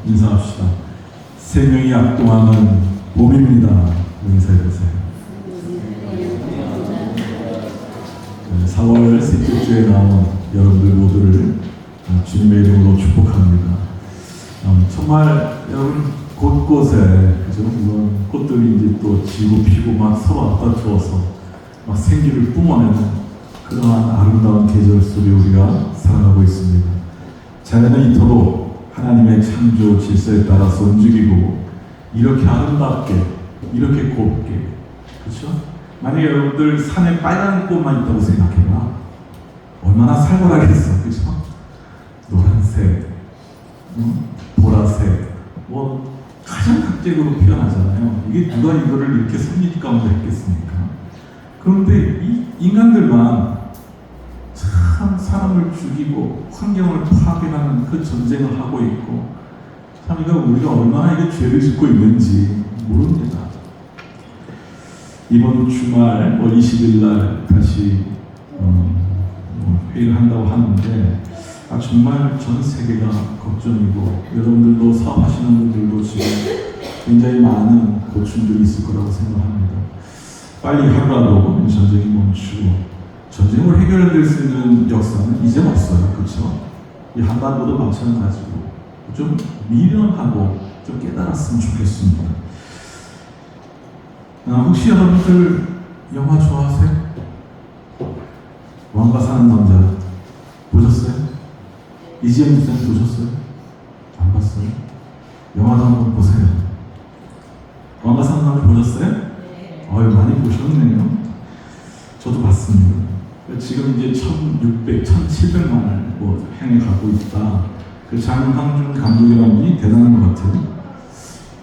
인사합시다. 생명이 약동하는 봄입니다. 인사해보세요. 4월 셋째 주에 나온 여러분들 모두를 주님의 이름으로 축복합니다. 정말 여러분 곳곳에 그죠? 물론 꽃들이 이제 또 지고 피고 막 서로 앞다투어서 막 생기를 뿜어내는 그러한 아름다운 계절 속에 우리가 살아가고 있습니다. 자연은 이토록 하나님의 창조 질서에 따라서 움직이고 이렇게 아름답게 이렇게 곱게 그렇죠? 만약에 여러분들 산에 빨간 꽃만 있다고 생각해봐. 얼마나 살벌하겠어, 그렇죠? 노란색, 보라색, 뭐 가장 각색으로 표현하잖아요. 이게 누가 이거를 이렇게 섭리 가운데 했겠습니까? 그런데 이 인간들만 참 사람을 죽이고 환경을 파괴하는 그 전쟁을 하고 있고 참 이거 우리가 얼마나 이게 죄를 짓고 있는지 모릅니다. 이번 주말 20일 날 다시 회의를 한다고 하는데 정말 전 세계가 걱정이고 여러분들도 사업하시는 분들도 지금 굉장히 많은 고충들이 있을 거라고 생각합니다. 빨리 하루라도 전쟁이 멈추고 전쟁을 해결될 수 있는 역사는 이제 없어요. 그렇죠? 이 한반도도 마찬가지고 좀 미련하고 좀 깨달았으면 좋겠습니다. 혹시 여러분들 영화 좋아하세요? 왕과 사는 남자 보셨어요? 이지영 기자님 보셨어요? 안 봤어요? 영화도 한번 보세요. 왕과 사는 남자 보셨어요? 네. 많이 보셨네요. 저도 봤습니다. 지금 이제 1600, 1700만을 향해 가고 있다. 그 장항준 감독이라는 분이 대단한 것 같아요.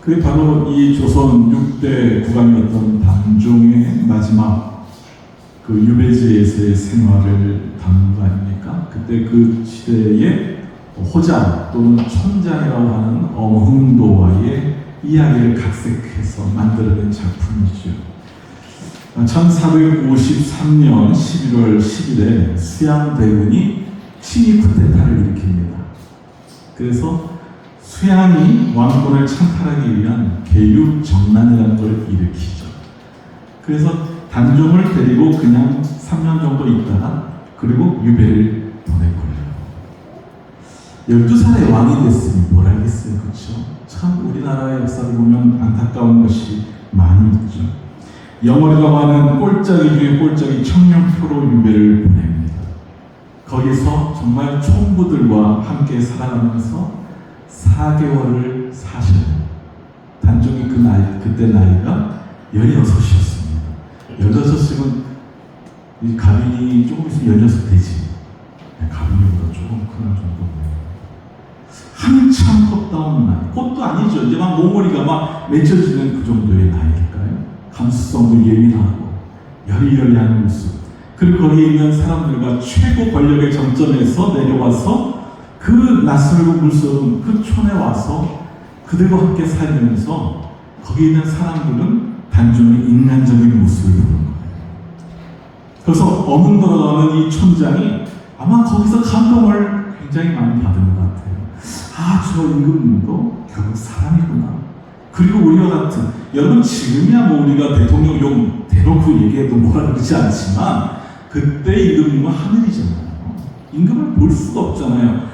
그게 바로 이 조선 6대 국왕이었던 단종의 마지막 그 유배지에서의 생활을 담은 거 아닙니까? 그때 그 시대의 호장 또는 촌장이라고 하는 엄흥도와의 이야기를 각색해서 만들어낸 작품이죠. 1453년 11월 10일에 수양대군이 친위 쿠데타를 일으킵니다. 그래서 수양이 왕권을 창탈하기 위한 계류정난이라는 걸 일으키죠. 그래서 단종을 데리고 그냥 3년 정도 있다가 그리고 유배를 보내버려요. 12살의 왕이 됐으니 뭘 알겠어요. 그렇죠? 참 우리나라의 역사를 보면 안타까운 것이 많이 있죠. 영어리가 많은 꼴짜기 중에 꼴짜기 청룡표로 유배를 보냅니다. 거기서 정말 총부들과 함께 살아가면서 4개월을 사셔요. 단종이 그때 나이가 16이었습니다. 16이면 이 가빈이 조금 있으면 16 되지. 가빈이보다 조금 큰 정도네요. 한참 꽃다운 나이. 꽃도 아니죠. 이제 막 몽골이가 막 맺혀지는 그 정도의 나이일까요? 감수성도 예민하고 여리여리한 모습. 그리고 거기에 있는 사람들과 최고 권력의 정점에서 내려와서 그 낯설고 물스러운 그 촌에 와서 그들과 함께 살면서 거기 있는 사람들은 단순히 인간적인 모습을 보는 거예요. 그래서 어문돌아가는 이 촌장이 아마 거기서 감동을 굉장히 많이 받은 것 같아요. 저 임금님도 결국 사람이구나. 그리고 우리와 같은 여러분 지금이야 우리가 대통령 용 대놓고 얘기해도 뭐라 그러지 않지만 그때 임금님은 하늘이잖아요. 임금을 볼 수가 없잖아요.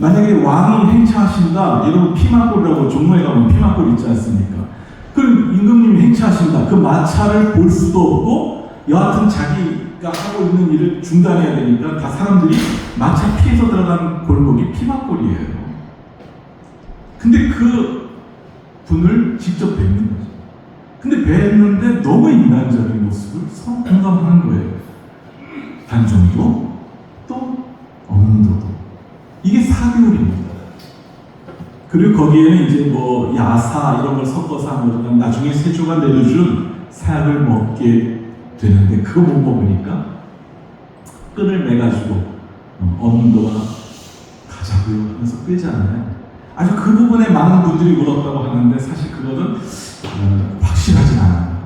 만약에 왕이 행차하신다, 여러분 피막골이라고 종로에 가면 피막골 있지 않습니까? 그럼 임금님이 행차하신다. 그 마차를 볼 수도 없고 여하튼 자기가 하고 있는 일을 중단해야 되니까 다 사람들이 마차 피해서 들어간 골목이 피막골이에요. 근데 그 분을 직접 뵙는 거죠. 근데 뵙는데 너무 인간적인 모습을 서로 공감하는 거예요. 단종도 또 어문도도. 이게 4개월입니다. 그리고 거기에는 이제 야사 이런 걸 섞어서 한 거지만 나중에 세조가 내려준 사약을 먹게 되는데 그거 못 먹으니까 끈을 매가지고 어문도가 가자고요 하면서 끌잖아요. 아주 그 부분에 많은 분들이 울었다고 하는데 사실 그거는 확실하진 않아요.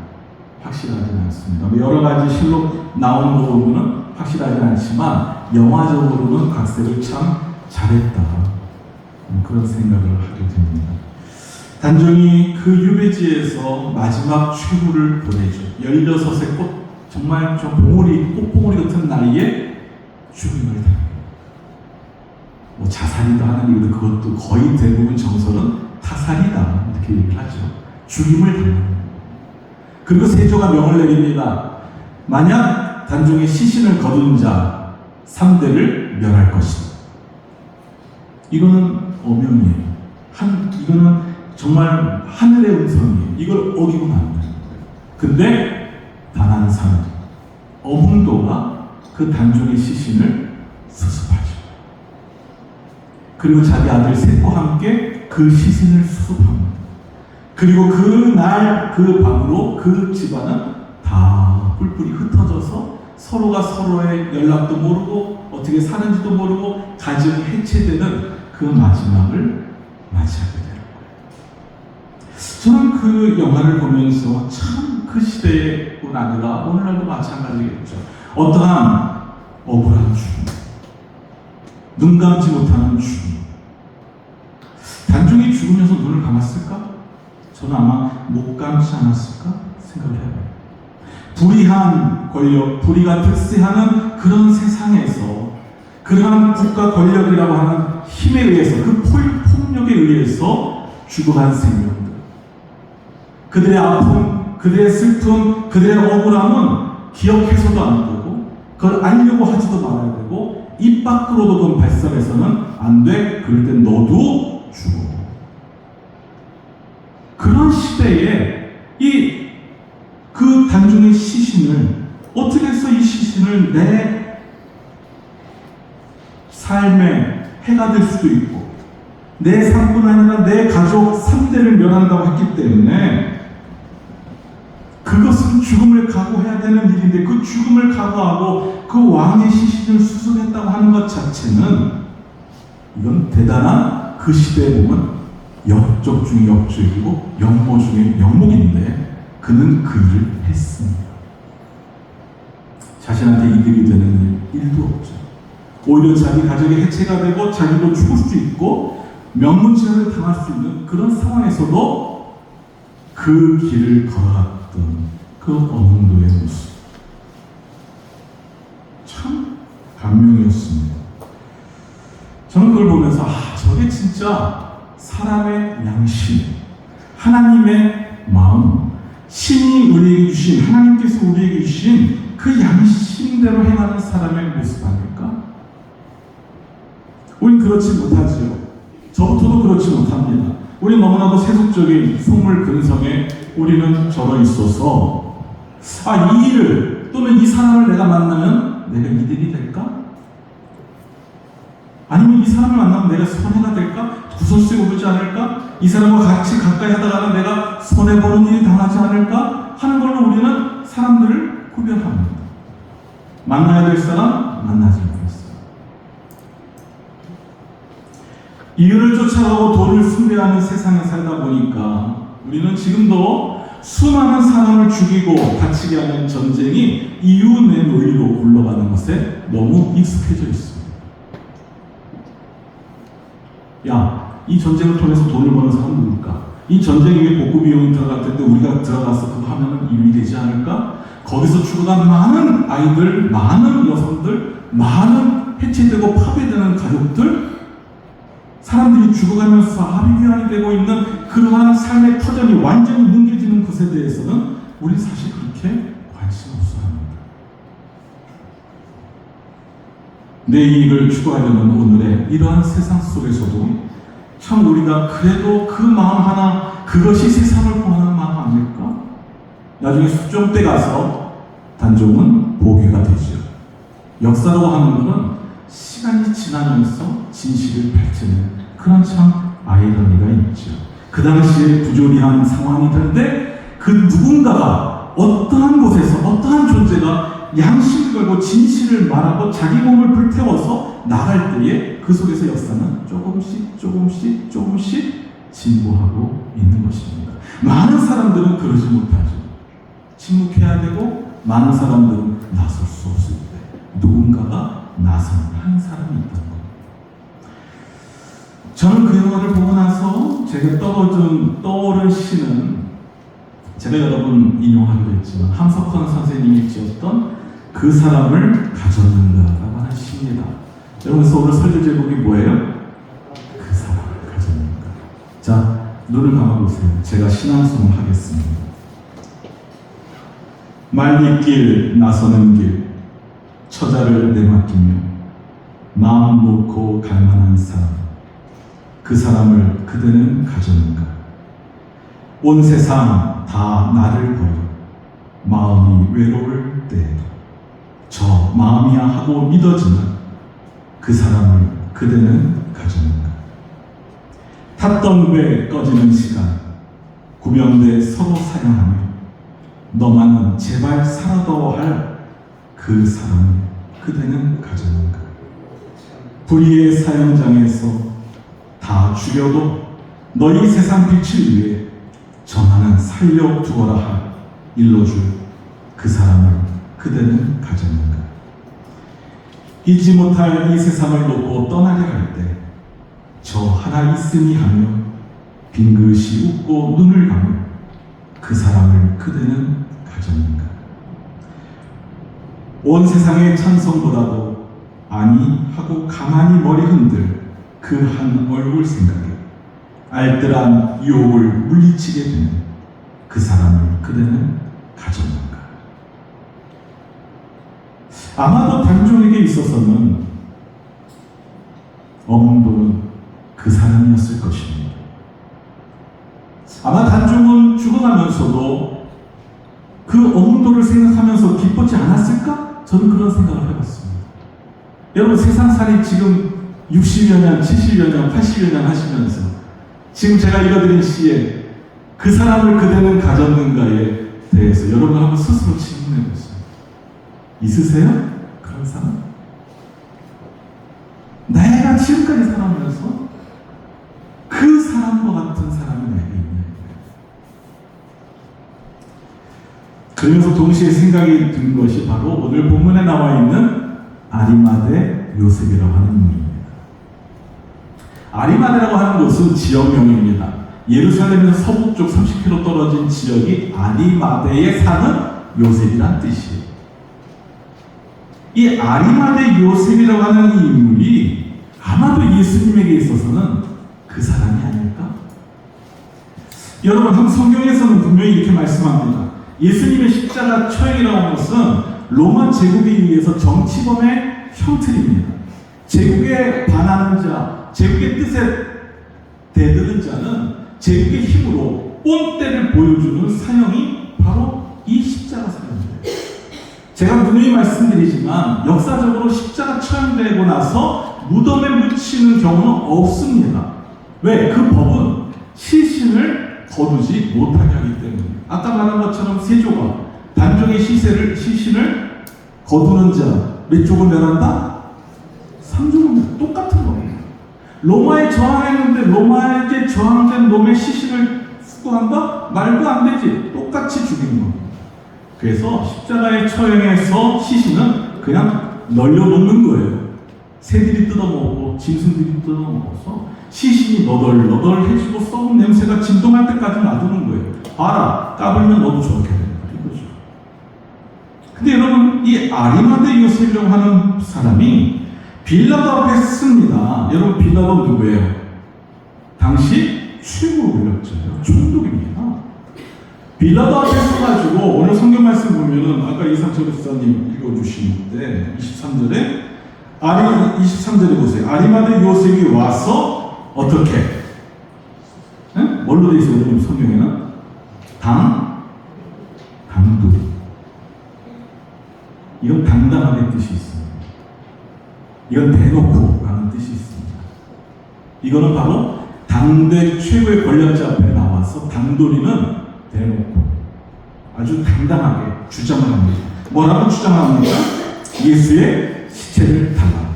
확실하진 않습니다. 여러 가지 실록 나오는 거 보면은 확실하진 않지만 영화적으로는 각색을 참 잘했다. 그런 생각을 하게 됩니다. 단종이 그 유배지에서 마지막 최후를 보내죠. 16의 꽃, 정말 좀 봉오리, 꽃봉오리 같은 나이에 죽음을 당해요. 뭐 자살이다 하는 얘기도 그것도 거의 대부분 정설은 타살이다 이렇게 얘기를 하죠. 죽임을 당합니다. 그리고 세조가 명을 내립니다. 만약 단종의 시신을 거둔 자 3대를 멸할 것이다. 이거는 어명이에요. 이거는 정말 하늘의 음성이에요. 이걸 어기고는 안 돼요. 근데 단 한 사람, 어문도가 그 단종의 시신을 수습하죠. 그리고 자기 아들 셋과 함께 그 시신을 수습합니다. 그리고 그날 그 밤으로 그 집안은 다 뿔뿔이 흩어져서 서로가 서로의 연락도 모르고 어떻게 사는지도 모르고 가정이 해체되는 그 마지막을 맞이하게 되는 거예요. 저는 그 영화를 보면서 참 그 시대뿐 아니라 오늘날도 마찬가지겠죠. 어떠한 억울한 죽음, 눈 감지 못하는 죽음. 단종이 죽으면서 눈을 감았을까? 저는 아마 못 감지 않았을까 생각을 해요. 불의한 권력, 불의가 득세하는 그런 세상에서 그러한 국가 권력이라고 하는 힘에 의해서 그 폭력에 의해서 죽어간 생명들, 그들의 아픔, 그들의 슬픔, 그들의 억울함은 기억해서도 안 되고 그걸 알려고 하지도 말아야 되고 입 밖으로도 그 발설해서는 안 돼. 그럴 땐 너도 죽어. 그런 시대에 그 단종의 시신을 어떻게 해서 이 시신을 내 삶에 해가 될 수도 있고 내 삶뿐 아니라 내 가족 3대를 멸한다고 했기 때문에 그것은 죽음을 각오해야 되는 일인데 그 죽음을 각오하고 그 왕의 시신을 수습했다고 하는 것 자체는 이건 대단한 그 시대에 보면 역적 중의 역적이고 역모 중의 역목인데 그는 그 일을 했습니다. 자신한테 이득이 되는 일도 없죠. 오히려 자기 가족의 해체가 되고 자기도 죽을 수 있고 명문치료를 당할 수 있는 그런 상황에서도 그 길을 걸어갔던 그 어문도의 모습 참 감명이었습니다. 저는 그걸 보면서 저게 진짜 사람의 양심, 하나님의 마음, 신이 우리에게 주신, 하나님께서 우리에게 주신 그 양심대로 행하는 사람의 모습 아닐까? 우린 그렇지 못하지요. 저부터도 그렇지 못합니다. 우리 너무나도 세속적인 속물 근성에 우리는 절어 있어서 이 일을 또는 이 사람을 내가 만나면 내가 이득이 될까? 아니면 이 사람을 만나면 내가 손해가 될까? 구설수에 오르지 않을까? 이 사람과 같이 가까이 하다가는 내가 손해보는 일이 당하지 않을까? 하는 걸로 우리는 사람들을 구별합니다. 만나야 될 사람, 만나지 않을 사람. 이유를 쫓아가고 돈을 숭배하는 세상에 살다 보니까 우리는 지금도 수많은 사람을 죽이고 다치게 하는 전쟁이 이유 내 논리로 굴러가는 것에 너무 익숙해져 있습니다. 이 전쟁을 통해서 돈을 버는 사람은 누굴까? 이 전쟁에 복구 비용이 들어갈 텐데 우리가 들어가서 그거 하면 일이 되지 않을까? 거기서 죽어간 많은 아이들, 많은 여성들, 많은 해체되고 파괴되는 가족들, 사람들이 죽어가면서 아비규환이 되고 있는 그러한 삶의 터전이 완전히 뭉개지는 것에 대해서는 우리 사실 그렇게 관심 없어 합니다. 내 이익을 추구하려는 오늘의 이러한 세상 속에서도 참 우리가 그래도 그 마음 하나, 그것이 세상을 구하는 마음 아닐까? 나중에 숙종 때 가서 단종은 보기가 되죠. 역사라고 하는 것은 시간이 지나면서 진실을 밝히는 그런 참 아이러니가 있죠. 그 당시에 부조리한 상황이던데 그 누군가가 어떠한 곳에서 어떠한 존재가 양심을 걸고 진실을 말하고 자기 몸을 불태워서 나갈 때에 그 속에서 역사는 조금씩 진보하고 있는 것입니다. 많은 사람들은 그러지 못하죠. 침묵해야 되고 많은 사람들은 나설 수 없을 때 누군가가 나서는 한 사람이 있다는 겁니다. 저는 그 영화를 보고 나서 제가 떠오른 시는 제가 여러분 인용하기도 했지만 함석헌 선생님이 지었던 그 사람을 가졌는가라고 하는 시입니다. 여러분, 그래서 오늘 설교 제목이 뭐예요? 그 사람을 가졌는가. 자, 눈을 감아보세요. 제가 신앙송을 하겠습니다. 말리길 나서는 길, 처자를 내맡기며 마음 놓고 갈 만한 사람, 그 사람을 그대는 가졌는가. 온 세상 다 나를 버려 마음이 외로울 때에도 저 마음이야 하고 믿어지는 그 사람을 그대는 가졌는가. 탔던 배 꺼지는 시간, 구명대 서로 사랑하며 너만은 제발 살아도 할 그 사람을 그대는 가졌는가. 불의의 사형장에서 다 죽여도 너희 세상 빛을 위해 저만은 살려두어라 할 일러줄 그 사람을 그대는 가졌는가. 잊지 못할 이 세상을 놓고 떠나려 할 때 저 하나 있으니 하며 빙긋이 웃고 눈을 감으 그 사람을 그대는 가졌는가. 온 세상의 찬성보다도 아니 하고 가만히 머리 흔들 그 한 얼굴 생각에 알뜰한 유혹을 물리치게 되는 그 사람을 그대는 가졌는가. 아마도 단종에게 있어서는 어문도는 그 사람이었을 것입니다. 아마 단종은 죽어가면서도 그 어문도를 생각하면서 기뻤지 않았을까? 저는 그런 생각을 해봤습니다. 여러분, 세상살이 지금 60여 년, 70여 년, 80여 년 하시면서 지금 제가 읽어드린 시에 그 사람을 그대는 가졌는가에 대해서 여러분 한번 스스로 질문해 보세요. 있으세요? 그런 사람? 내가 지금까지 살아오면서 그 사람과 같은 사람이 내게 있는 거예요. 그러면서 동시에 생각이 든 것이 바로 오늘 본문에 나와 있는 아리마대 요셉이라고 하는 인물입니다. 아리마대라고 하는 곳은 지역명입니다. 예루살렘에서 서북쪽 30km 떨어진 지역이 아리마대에 사는 요셉이란 뜻이에요. 이 아리마대 요셉이라고 하는 이 인물이 아마도 예수님에게 있어서는 그 사람이 아닐까? 여러분, 성경에서는 분명히 이렇게 말씀합니다. 예수님의 십자가 처형이라고 하는 것은 로마 제국에 의해서 정치범의 형틀입니다. 제국에 반하는 자, 제국의 뜻에 대드는 자는 제국의 힘으로 꼰대를 보여주는 사형이 바로 이 십자가 사형입니다. 제가 분명히 말씀드리지만 역사적으로 십자가 처형되고 나서 무덤에 묻히는 경우는 없습니다. 왜? 그 법은 시신을 거두지 못하게 하기 때문에. 아까 말한 것처럼 세조가 단종의 시신을 거두는 자 몇 족을 멸한다? 3족을 똑같은 겁니다. 로마에 저항했는데 로마에게 저항된 놈의 시신을 수거한다? 말도 안 되지. 똑같이 죽이는 겁니다. 그래서 십자가의 처형에서 시신은 그냥 널려놓는 거예요. 새들이 뜯어먹고 짐승들이 뜯어먹어서 시신이 너덜너덜해지고 썩은 냄새가 진동할 때까지 놔두는 거예요. 봐라, 까불면 너도 저렇게 된다 이거죠. 근데 여러분, 이 아리마대 요셉이라고 하는 사람이 빌라도 앞에 씁니다. 여러분, 빌라도 누구예요? 당시 최고 권력자예요. 총독입니다. 빌라도 앞에 서가지고 오늘 성경 말씀 보면은 아까 이상철 목사님 읽어주시는데 23절에 23절에 보세요. 아리마대 요셉이 와서 어떻게? 네? 뭘로 되어 있어요? 여러분 성경에는? 당돌이. 이건 당당하게 뜻이 있습니다. 이건 대놓고 라는 뜻이 있습니다. 이거는 바로 당대 최고의 권력자 앞에 나와서 당돌이는 대놓고 아주 당당하게 주장을 합니다. 뭐라고 주장합니까? 예수의 시체를 달라.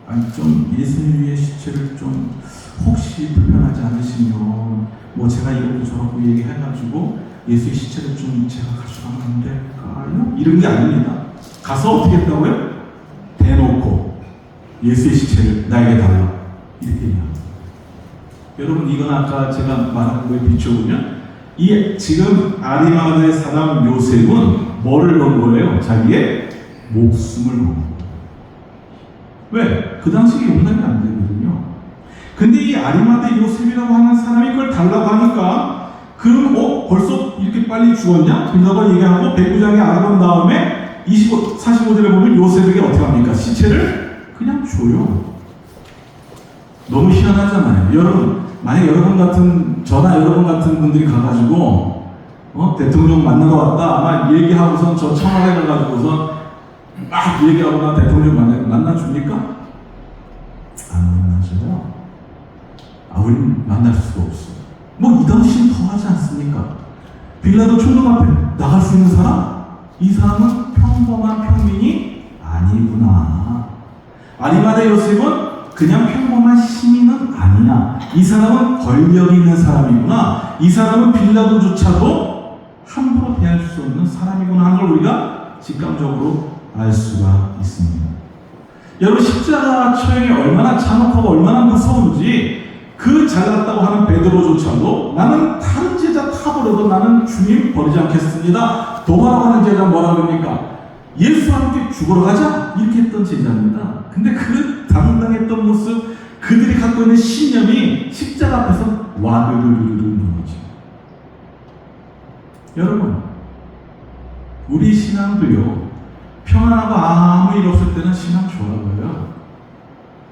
아니, 좀 예수님의 시체를 좀 혹시 불편하지 않으시면 뭐 제가 이렇게 저렇게 얘기해가지고 예수의 시체를 좀 제가 가져가면 안 될까요? 이런 게 아닙니다. 가서 어떻게 했다고요? 대놓고 예수의 시체를 나에게 달라. 이렇게 얘기합니다. 여러분, 이건 아까 제가 말한 거에 비춰보면 이 지금 아리마다의 사람 요셉은 뭐를 건 거예요? 자기의 목숨을 건 거예요. 왜? 그 당시에 용납이 안 되거든요. 근데 이 아리마다 요셉이라고 하는 사람이 그걸 달라고 하니까 그럼 벌써 이렇게 빨리 죽었냐? 빌라가 얘기하고 백부장이 알아본 다음에 45절에 보면 요셉에게 어떻게 합니까? 시체를 그냥 줘요. 너무 희한하잖아요. 여러분, 만약 저나 여러분 같은 분들이 가가지고 대통령 만나러 왔다 아마 얘기하고선 저 청와대 가가지고선 막 얘기하거나 대통령 만나줍니까? 안 만나줘요. 우린 만날 수가 없어요. 이 당시는 더 하지 않습니까? 빌라도 총독 앞에 나갈 수 있는 사람? 이 사람은 평범한 평민이 아니구나. 아리마다 요셉은 그냥 평범한 시민은 아니야. 이 사람은 권력이 있는 사람이구나. 이 사람은 빌라도조차도 함부로 대할 수 없는 사람이구나 하는 걸 우리가 직감적으로 알 수가 있습니다. 여러분, 십자가 처형이 얼마나 잔혹하고 얼마나 무서운지 그 잘났다고 하는 베드로조차도 나는 다른 제자 타버려도 나는 주님 버리지 않겠습니다. 도마라고 하는 제자 뭐라 그럽니까? 예수와 함께 죽으러 가자 이렇게 했던 제자입니다. 근데 그 당당했던 모습, 그들이 갖고 있는 신념이 십자가 앞에서 와르르르르 무너져. 여러분, 우리 신앙도요, 평안하고 아무 일 없을 때는 신앙 좋아 보여요.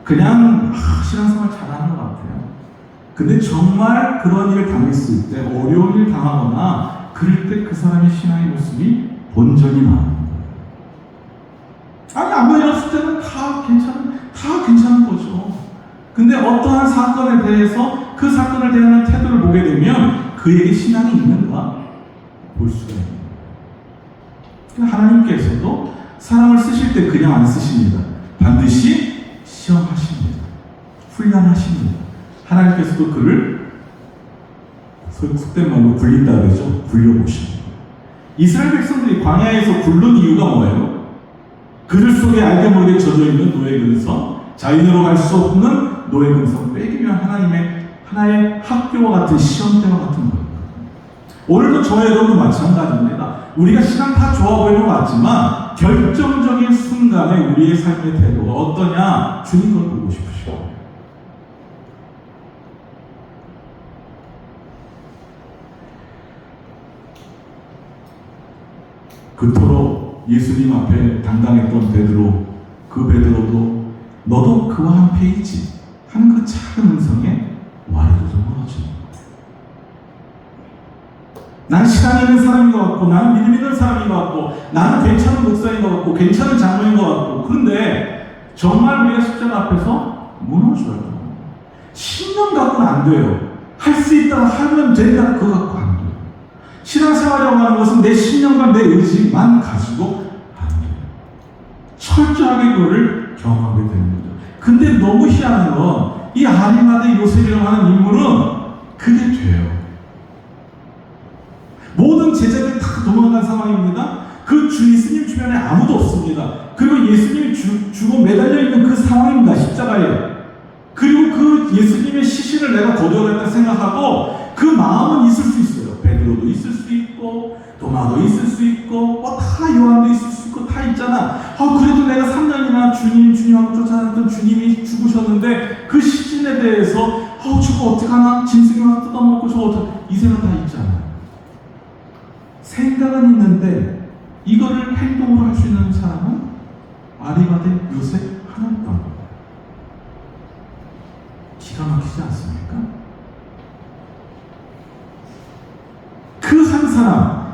그냥 신앙생활 잘하는 것 같아요. 근데 정말 그런 일을 당했을 때, 어려운 일을 당하거나 그럴 때 그 사람의 신앙의 모습이 본전이 나오는 거예요. 아무 일 없을 때는 다 괜찮은 거죠. 근데 어떠한 사건에 대해서 그 사건을 대하는 태도를 보게 되면 그에게 신앙이 있는가 볼 수가 있는 거예요. 하나님께서도 사람을 쓰실 때 그냥 안 쓰십니다. 반드시 시험하십니다. 훈련하십니다. 하나님께서도 그를 속된 말로 굴린다 그러죠. 굴려보십니다. 이스라엘 백성들이 광야에서 굴른 이유가 뭐예요? 그들 속에 알게 모르게 젖어있는 노예 근성, 자유로 갈 수 없는 노예 근성, 빼기면 하나의 학교와 같은 시험대와 같은 거예요. 오늘도 저와 여러분도 마찬가지입니다. 우리가 시간 다 좋아 보이는 것 같지만 결정적인 순간에 우리의 삶의 태도가 어떠냐, 주님 걸 보고 싶으시고. 그토록 예수님 앞에 당당했던 베드로, 그 베드로도 너도 그와 함께이지 하는 그 작은 음성에 와르르 무너집니다. 난 신앙 있는 사람인 것 같고, 나는 믿음 있는 사람인 것 같고, 나는 괜찮은 목사인 것 같고, 괜찮은 장로인 것 같고, 그런데 정말 우리가 십자가 앞에서 무너져요. 신념 갖고는 안 돼요. 할 수 있다고 하면 된다, 그거 갖고 안 돼요. 신앙생활이라고 하는 것은 내 신념과 내 의지만 가지고 안 돼요. 철저하게 그거를 경험하게 되는 거죠. 근데 너무 희한한 건 이 아리마다 요셉이라고 하는 인물은 그게 돼요. 모든 제자들이 다 도망간 상황입니다. 그 예수님 주변에 아무도 없습니다. 그리고 예수님이 죽어 매달려 있는 그 상황입니다. 십자가에. 그리고 그 예수님의 시신을 내가 거두어야겠다 생각하고 그 마음은 있을 수 있어요. 베드로도 있을 수 있고, 도마도 있을 수 있고, 다 요한도 있을 수 있고, 다 있잖아. 그래도 내가 3년이나 주님하고 쫓아다녔던 주님이 죽으셨는데 그 시신에 대해서 저거 어떡하나? 짐승이 와서 뜯어먹고 저거 이 생각 다 있잖아요. 생각은 있는데 이거를 행동으로 할 수 있는 사람은 아리마다 요셉 하나였던 거예요. 기가 막히지 않습니까? 그 한 사람,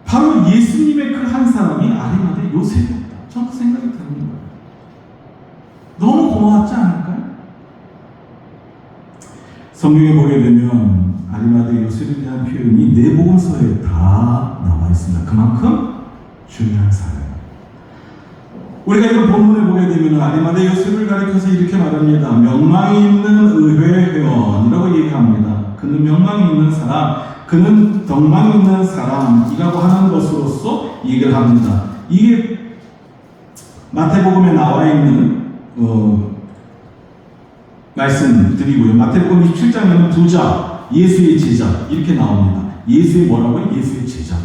바로 예수님의 그 한 사람이 아리마다 요셉이었다. 저는 그 생각이 드는 거예요. 너무 고마웠지 않을까요? 성경에 보게 되면 아리마다 요셉에 대한 표현이 네 복음서에 다 나와 있습니다. 그만큼 중요한 사람. 우리가 이런 본문을 보게 되면 아리마다 요셉을 가리켜서 이렇게 말합니다. 명망이 있는 의회 회원이라고 얘기합니다. 그는 명망이 있는 사람, 그는 덕망이 있는 사람이라고 하는 것으로서 얘기를 합니다. 이게 마태복음에 나와 있는 말씀드리고요. 마태복음 27장에는 부자, 예수의 제자 이렇게 나옵니다. 예수의 뭐라고요? 예수의 제자.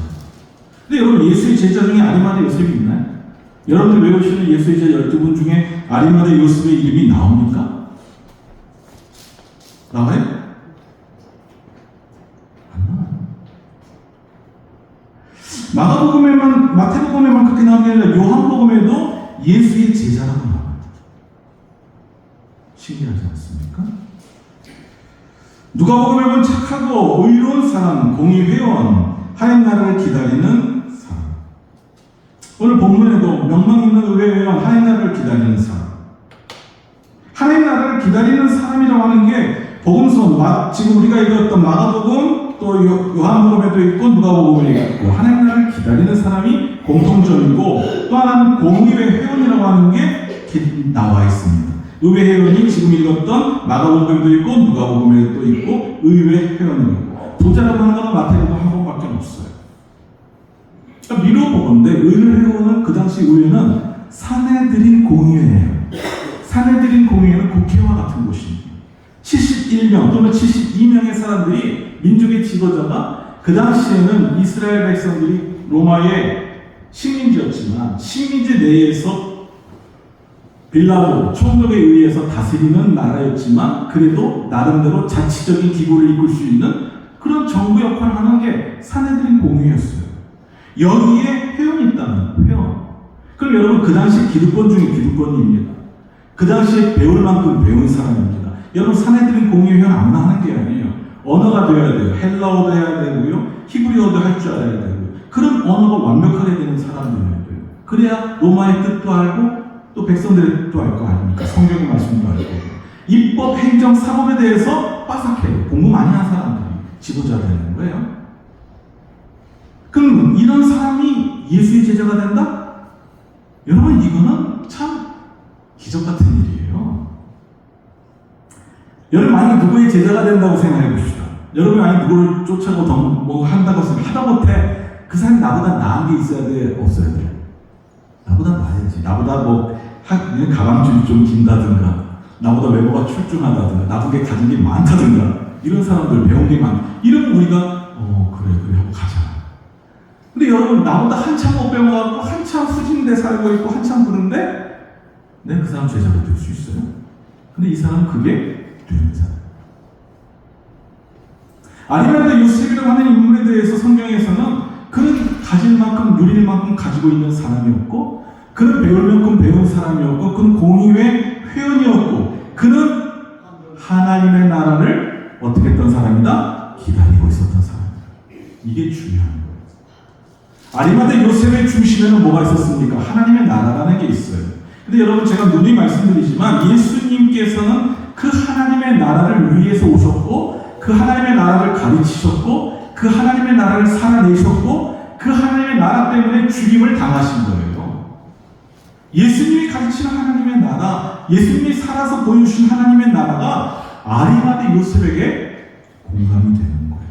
근데 여러분 예수의 제자 중에 아리마대 요셉이 있나요? 여러분들 외우시는 예수의 제자 12분 중에 아리마대 요셉의 이름이 나옵니까? 나와요? 안 나와요. 마태복음에만 그렇게 나온 게 아니라 요한복음에도 예수의 제자라고 나와요. 신기하지 않습니까? 누가복음에 보면 착하고 의로운 사람, 공의회원, 하나님 나라를 기다리는 사람. 오늘 본문에도 명망 있는 의회회원, 하나님 나라를 기다리는 사람. 하나님 나라를 기다리는 사람이라고 하는 게 복음서, 지금 우리가 읽었던 마가복음, 또 요한복음에도 있고 누가복음에 있고 하나님 나라를 기다리는 사람이 공통점이고, 또 하나는 공의회 회원이라고 하는 게 나와 있습니다. 의회 회원이 지금 읽었던 마가복음에도 있고 누가복음에도 있고 의회 회원이 있고, 부자라고 하는 것은 마태복음 한 번밖에 없어요. 그러니까 미뤄보건대 의회 회원은 그 당시 의회는 사내들인 공의회예요. 사내들인 공의회는 국회와 같은 곳입니다. 71명 또는 72명의 사람들이, 민족의 지도자가, 그 당시에는 이스라엘 백성들이 로마의 식민지였지만 식민지 내에서 빌라도 총독에 의해서 다스리는 나라였지만 그래도 나름대로 자치적인 기구를 이끌 수 있는 그런 정부 역할을 하는 게 사내들인 공의회였어요. 여기에 회원이 있다는 회원. 그럼 여러분 그 당시 기득권 중에 기득권입니다. 그 당시에 배울 만큼 배운 사람입니다. 여러분 사내들인 공의회 회원 아무나 하는 게 아니에요. 언어가 되어야 돼요. 헬라어도 해야 되고요. 히브리어도 할 줄 알아야 되고요. 그런 언어가 완벽하게 되는 사람들이어야 돼요. 그래야 로마의 뜻도 알고 또 백성들의 뜻도 알 거 아닙니까? 성경의 말씀도 알고. 입법, 행정, 사법에 대해서 빠삭해요. 공부 많이 한 사람들이 지도자 되는 거예요. 그럼 이런 사람이 예수의 제자가 된다? 여러분 이거는 참 기적 같은 일이에요. 여러분 만약 누구의 제자가 된다고 생각해 봅시다. 여러분 만약 누구를 쫓아고 뭐 한다고 해서 하다 못해 그 사람이 나보다 나은 게 있어야 돼? 없어야 돼? 나보다 나아야지. 나보다 가방줄이 좀 긴다든가, 나보다 외모가 출중하다든가, 나보다 가진 게 많다든가, 이런 사람들 배운 게 이러면 우리가 그래 하고 가잖아. 근데 여러분 나보다 한참 못 배워갖고 한참 후진대 살고 있고 한참 그런데 내가 그 사람 제자가 될 수 있어요? 근데 이 사람은 그게 되는 사람. 아리마대 요셉이라고 하는 인물에 대해서 성경에서는 그는 가질 만큼 누릴 만큼 가지고 있는 사람이었고, 그는 배울 만큼 배운 사람이었고, 그는 공의회 회원이었고, 그는 하나님의 나라를 어떻게 했던 사람이다? 기다리고 있었던 사람이다. 이게 중요한 거예요. 아리마대 요셉의 중심에는 뭐가 있었습니까? 하나님의 나라라는 게 있어요. 근데 여러분 제가 누누이 말씀드리지만 예수님께서는 그 하나님의 나라를 위해서 오셨고, 그 하나님의 나라를 가르치셨고, 그 하나님의 나라를 살아내셨고, 그 하나님의 나라 때문에 죽임을 당하신 거예요. 예수님이 가르치는 하나님의 나라, 예수님이 살아서 보여주신 하나님의 나라가 아리마대 요셉에게 공감이 되는 거예요.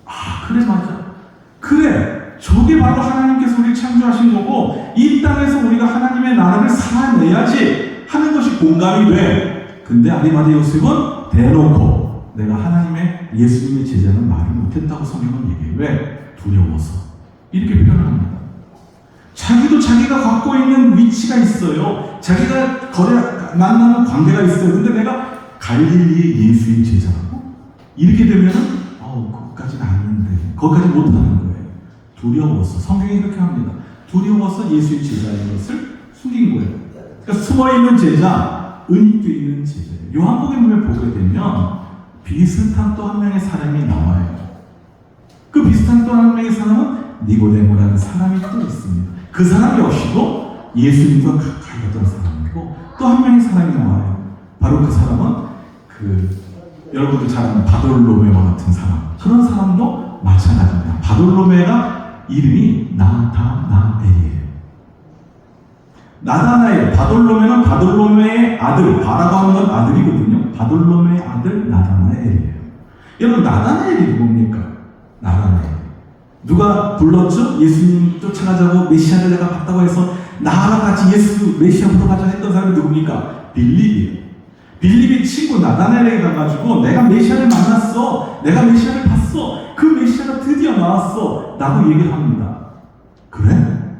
아, 그래, 맞아. 그래, 저게 바로 하나님께서 우리를 창조하신 거고, 이 땅에서 우리가 하나님의 나라를 살아내야지 하는 것이 공감이 돼. 근데 아리마대 요셉은 대놓고 내가 하나님의 예수님의 제자는 말을 못했다고 성경은 얘기해요. 왜? 두려워서. 이렇게 표현을 합니다. 자기도 자기가 갖고 있는 위치가 있어요. 자기가 만나는 관계가 있어요. 근데 내가 갈릴리의 예수의 제자라고? 이렇게 되면은 그것까지는 아닌데, 거기까지 못하는 거예요. 두려워서. 성경이 이렇게 합니다. 두려워서 예수의 제자인 것을 숨긴 거예요. 그러니까 숨어있는 제자, 은익되어 있는 제자예요. 요한복음을 보게 되면 비슷한 또 한 명의 사람이 나와요. 그 비슷한 또 한 명의 사람은 니고데모라는 사람이 또 있습니다. 그 사람 역시도 예수님과 가까이 갔던 사람이고, 또 한 명의 사람이 나와요. 바로 그 사람은 여러분들 잘 아는 바돌로메와 같은 사람. 그런 사람도 마찬가지입니다. 바돌로메가 이름이 나다나엘이에요. 나다나엘, 바돌로메는 바돌로메의 아들, 바라고 하는 건 아들이거든요. 바돌로메의 아들 나다나엘이에요. 여러분 나다나엘이 뭡니까? 나다나엘. 누가 불렀죠? 예수님 쫓아가자고 메시아를 내가 봤다고 해서 나랑 같이 예수 메시아 보러 가자 했던 사람이 누굽니까? 빌립이에요. 빌립의 친구 나다나엘에게 가가지고 내가 메시아를 만났어, 내가 메시아를 봤어, 그 메시아가 드디어 나왔어 라고 얘기를 합니다. 그래?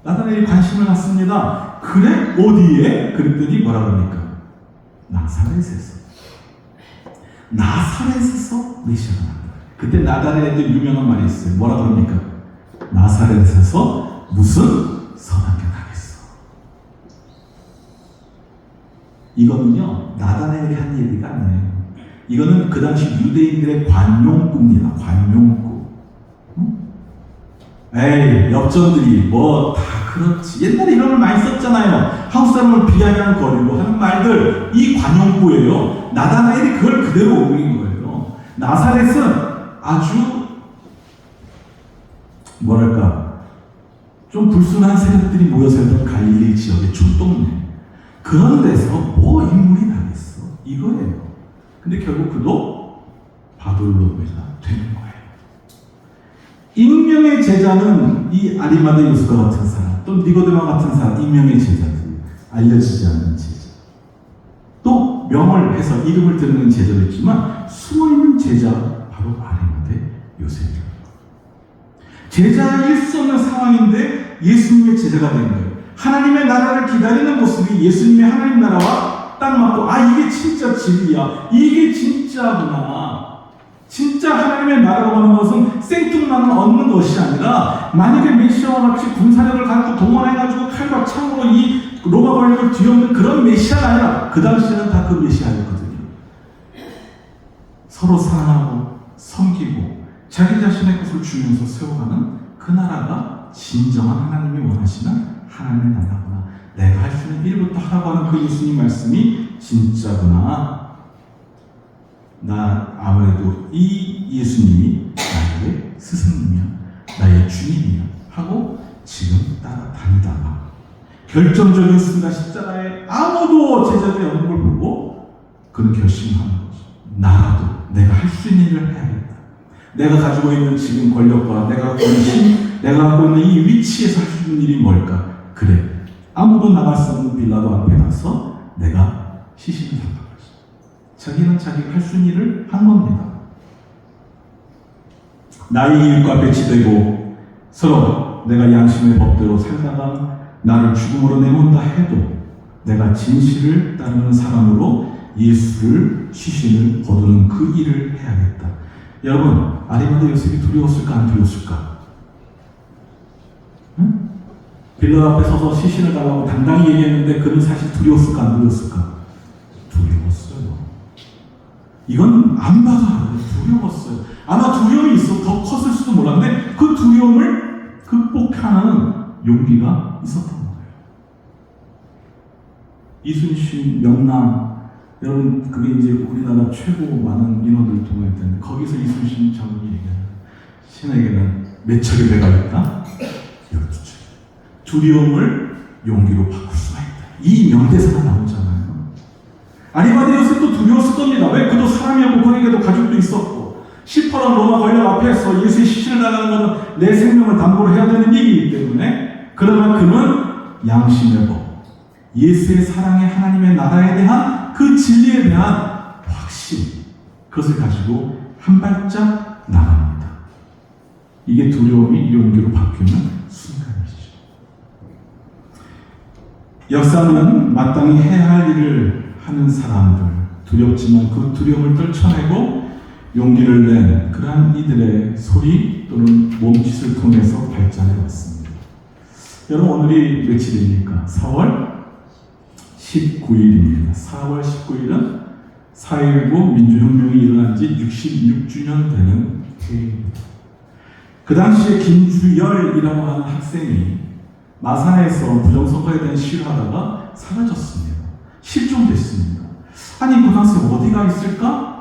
나다나엘이 관심을 갖습니다. 그래? 어디에? 그랬더니 뭐라 그럽니까? 나사렛에서. 나사렛에서 메시아가 나왔다. 그때 나다나엘도 유명한 말이 있어요. 뭐라 그럽니까? 나사렛에서 무슨 선하게 나겠어. 이거는요, 나다나엘이 한 얘기가 아니에요. 이거는 그 당시 유대인들의 관용구입니다. 관용구. 에이, 엽전들이 뭐 다 그렇지. 옛날에 이런 걸 많이 썼잖아요. 한국 사람을 비하하는 거리로 하는 말들, 이 관용구예요. 나다나엘이 그걸 그대로 옮긴 거예요. 나사렛은 아주 뭐랄까 좀 불순한 세력들이 모여 살던 갈릴리 지역의 중동네, 그런 데서 뭐 인물이 나겠어, 이거예요. 근데 결국 그도 바돌로베가 되는 거예요. 익명의 제자는 이 아리마대 요셉과 같은 사람, 또 니고데마 같은 사람, 익명의 제자들, 알려지지 않는 제자. 또 명을 해서 이름을 드리는 제자도 있지만 숨어있는 제자, 바로 아리마대 요셉이에요. 제자일 수 없는 상황인데 예수님의 제자가 된 거예요. 하나님의 나라를 기다리는 모습이 예수님의 하나님 나라와 딱 맞고, 아, 이게 진짜 진리야, 이게 진짜구나. 진짜 하나님의 나라로 가는 것은 생뚱만을 얻는 것이 아니라, 만약에 메시아와 같이 군사력을 갖고 동원해가지고 칼과 창으로 이 로마 권력을 뒤엎는 그런 메시아가 아니라, 그 당시에는 다 그 메시아였거든요. 서로 사랑하고 섬기고 자기 자신의 것을 주면서 세워가는 그 나라가 진정한 하나님이 원하시는 하나님의 나라구나. 내가 할 수 있는 일부터 하라고 하는 그 예수님 말씀이 진짜구나. 나 아무래도 이 예수님이 나의 스승님이야, 나의 주님이야 하고 지금 따라다니다가 결정적인 순간 십자가에 아무도 제자들이 없는 걸 보고 그는 결심하는 거죠. 나라도 내가 할 수 있는 일을 해야겠다. 내가 가지고 있는 지금 권력과 내가 갖고 있는 힘, 내가 갖고 있는 이 위치에서 할 수 있는 일이 뭘까? 그래, 아무도 나갈 수 없는 빌라도 앞에 가서 내가 시신을 잡는 거죠. 자기는 자기가 할 수 있는 일을 한 겁니다. 나의 이익과 배치되고 서로 내가 양심의 법대로 살다가 나를 죽음으로 내몬다 해도 내가 진실을 따르는 사람으로 예수를, 시신을 거두는 그 일을 해야겠다. 여러분, 아리마대 요셉이 두려웠을까, 안 두려웠을까? 응? 빌라 앞에 서서 시신을 달라고 당당히 얘기했는데 그는 사실 두려웠을까, 안 두려웠을까? 두려웠어요. 이건 안 봐도 알아요. 두려웠어요. 아마 두려움이 있어 더 컸을 수도 몰랐는데 그 두려움을 극복하는 용기가 있었던 거예요. 이순신 명랑, 여러분, 그게 이제 우리나라 최고 많은 인원들 동원할 텐데 거기서 이순신 장군이 얘기하는, 신에게는 몇 척의 배가 있다? 12척. 두려움을 용기로 바꿀 수가 있다. 이 명대사가 나오잖아요. 아리마대 요셉도 두려웠을 겁니다. 왜? 그도 사람이었고 그에게도 가족도 있었고, 시퍼런 로마 권력 앞에서 예수의 시신을 나가는 것은 내 생명을 담보로 해야 되는 일이기 때문에, 그러나 그는 양심의 법, 예수의 사랑의 하나님의 나라에 대한 그 진리에 대한 확신, 그것을 가지고 한 발짝 나갑니다. 이게 두려움이 용기로 바뀌는 순간이죠. 역사는 마땅히 해야 할 일을 하는 사람들, 두렵지만 그 두려움을 떨쳐내고 용기를 낸 그러한 이들의 소리 또는 몸짓을 통해서 발전해 왔습니다. 여러분, 오늘이 며칠입니까? 4월 19일입니다. 4월 19일은 4.19 민주혁명이 일어난 지 66주년 되는 해입니다. 그 당시에 김주열이라고 하는 학생이 마산에서 부정선거에 대한 시위를 하다가 사라졌습니다. 실종됐습니다. 아니, 그 학생 어디가 있을까?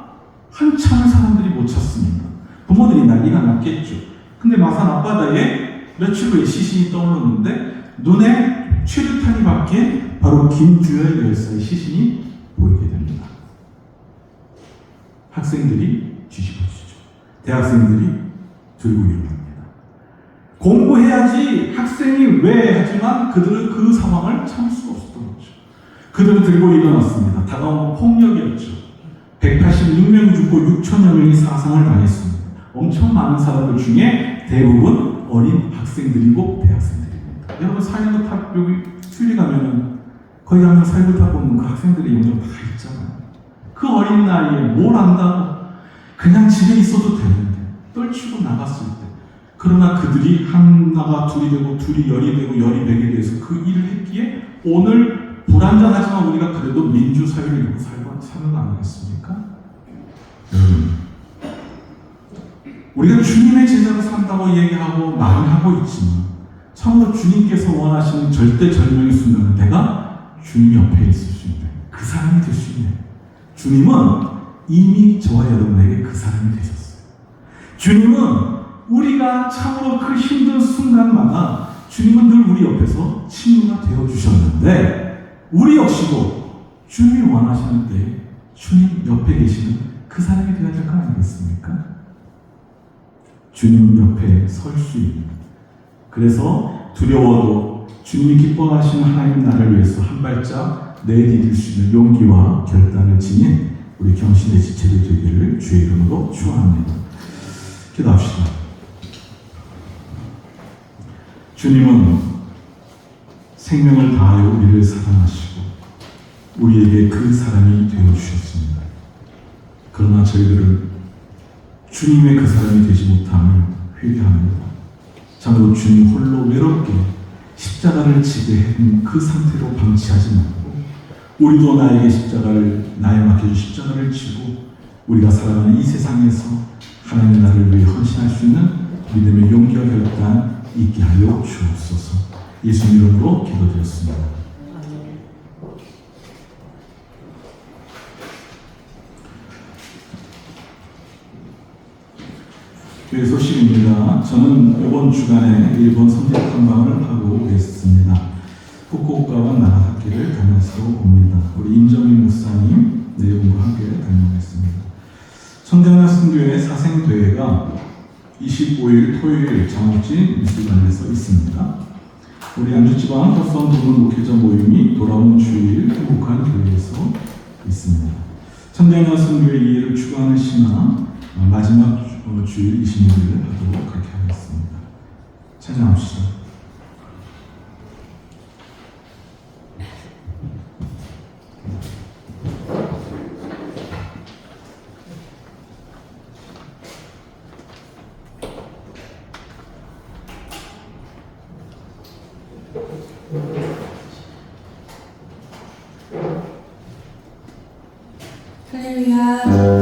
한참을 사람들이 못 찾습니다. 부모들이 난리가 났겠죠. 근데 마산 앞바다에 며칠 후에 시신이 떠오르는데 눈에 최루탄이 박힌 바로 김주열 열사의 시신이 보이게 됩니다. 학생들이 뒤집어지죠. 대학생들이 들고 일어납니다. 공부해야지 학생이 왜 하지만 그들은 그 상황을 참을 수가 없었던 거죠. 그들은 들고 일어났습니다. 다가온 폭력이었죠. 186명이 죽고 6천여 명이 사상을 당했습니다. 엄청 많은 사람들 중에 대부분 어린 학생들이고 대학생들입니다. 여러분 사회부 탑 여기 수리 가면은 거기 가면 사회부 탑 보면 그 학생들의 영역 다 있잖아요. 그 어린 나이에 뭘 안다고 그냥 집에 있어도 되는데 떨치고 나갔을 때 그러나 그들이 하나가 둘이 되고 둘이 열이 되고 열이 백이 돼서 그 일을 했기에 오늘 불완전하지만 우리가 그래도 민주사회를 이루고 사는 거 아니겠습니까? 여러분 우리가 주님의 제자로 산다고 얘기하고 말을 하고 있지만 참으로 주님께서 원하시는 절대절명의 순간은 내가 주님 옆에 있을 수 있는 그 사람이 될 수 있는 주님은 이미 저와 여러분에게 그 사람이 되셨어요. 주님은 우리가 참으로 그 힘든 순간마다 주님은 늘 우리 옆에서 친구가 되어주셨는데 우리 역시도 주님이 원하시는 때 주님 옆에 계시는 그 사람이 되어야 될 거 아니겠습니까? 주님 옆에 설 수 있는 그래서 두려워도 주님이 기뻐하시는 하나님 나라를 위해서 한 발짝 내디딜 수 있는 용기와 결단을 지닌 우리 경신의 지체들 되기를 주의 이름으로 축원합니다. 기도합시다. 주님은 생명을 다하여 우리를 사랑하시고 우리에게 그 사람이 되어주셨습니다. 그러나 저희들은 주님의 그 사람이 되지 못함을 회개합니다. 참으로 주님 홀로 외롭게 십자가를 지게 한 그 상태로 방치하지 말고 우리도 나에게 나에 맡겨준 십자가를 지고 우리가 살아가는 이 세상에서 하나님의 나라를 위해 헌신할 수 있는 믿음의 용기와 결단 있게 하여 주옵소서. 예수님 이름으로 기도드렸습니다. 교회 소식입니다. 저는 이번 주간에 일본 선택 탐방을 하고 있습니다. 후쿠오카와 나가사키를 다녀서 옵니다. 우리 임정민 목사님 내용과 함께 다녀오겠습니다. 청대하나 선교회 사생대회가 25일 토요일 장옥진 미술관에서 있습니다. 우리 안주지방 헛선 부문 목회자 모임이 돌아온 주일 행복한 교회에서 있습니다. 청대하나 선교회 이해를 추구하는 신앙 마지막 주일 26일을 하도록 그렇게 하겠습니다. 찬양합시다. 할렐루야.